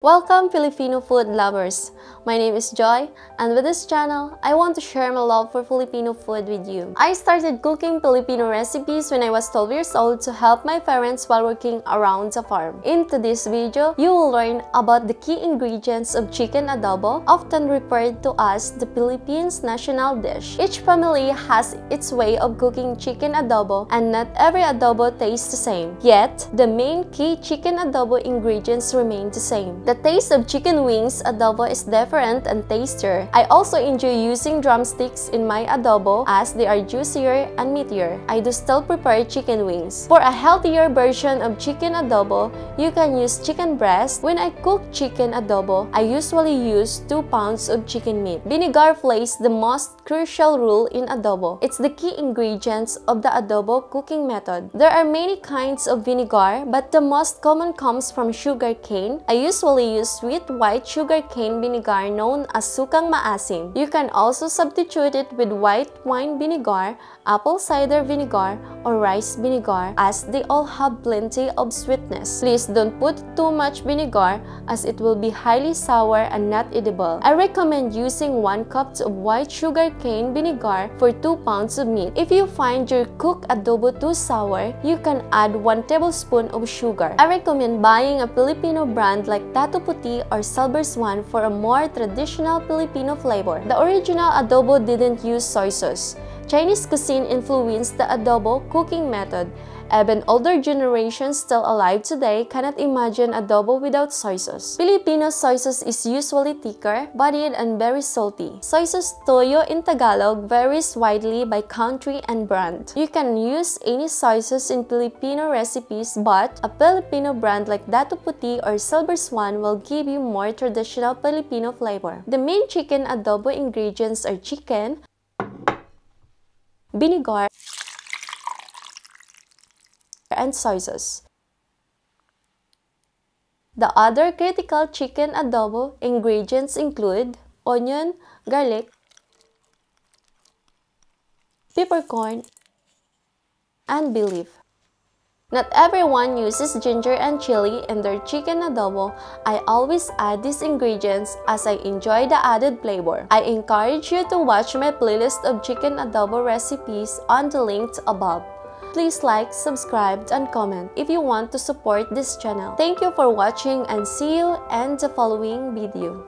Welcome Filipino food lovers! My name is Joy, and with this channel, I want to share my love for Filipino food with you. I started cooking Filipino recipes when I was 12 years old to help my parents while working around the farm. In today's video, you will learn about the key ingredients of chicken adobo, often referred to as the Philippines' national dish. Each family has its way of cooking chicken adobo, and not every adobo tastes the same. Yet, the main key chicken adobo ingredients remain the same. The taste of chicken wings adobo is different and tastier. I also enjoy using drumsticks in my adobo as they are juicier and meatier. I do still prepare chicken wings. For a healthier version of chicken adobo, you can use chicken breast. When I cook chicken adobo, I usually use 2 pounds of chicken meat. Vinegar plays the most crucial role in adobo. It's the key ingredients of the adobo cooking method. There are many kinds of vinegar, but the most common comes from sugar cane. I usually use sweet white sugar cane vinegar known as sukang maasim. You can also substitute it with white wine vinegar, apple cider vinegar, or rice vinegar, as they all have plenty of sweetness. Please don't put too much vinegar as it will be highly sour and not edible. I recommend using 1 cup of white sugar cane vinegar for 2 pounds of meat. If you find your cooked adobo too sour, you can add 1 tablespoon of sugar. I recommend buying a Filipino brand like Tato Puti or Silver Swan for a more traditional Filipino flavor. The original adobo didn't use soy sauce. Chinese cuisine influenced the adobo cooking method. Even older generations still alive today cannot imagine adobo without soy sauce. Filipino soy sauce is usually thicker, bodied, and very salty. Soy sauce toyo in Tagalog varies widely by country and brand. You can use any soy sauce in Filipino recipes, but a Filipino brand like Dato Puti or Silver Swan will give you more traditional Filipino flavor. The main chicken adobo ingredients are chicken, vinegar, and soy sauce. The other critical chicken adobo ingredients include onion, garlic, peppercorn, and bay leaf. Not everyone uses ginger and chili in their chicken adobo. I always add these ingredients as I enjoy the added flavor. I encourage you to watch my playlist of chicken adobo recipes on the link above. Please like, subscribe, and comment if you want to support this channel. Thank you for watching and see you in the following video.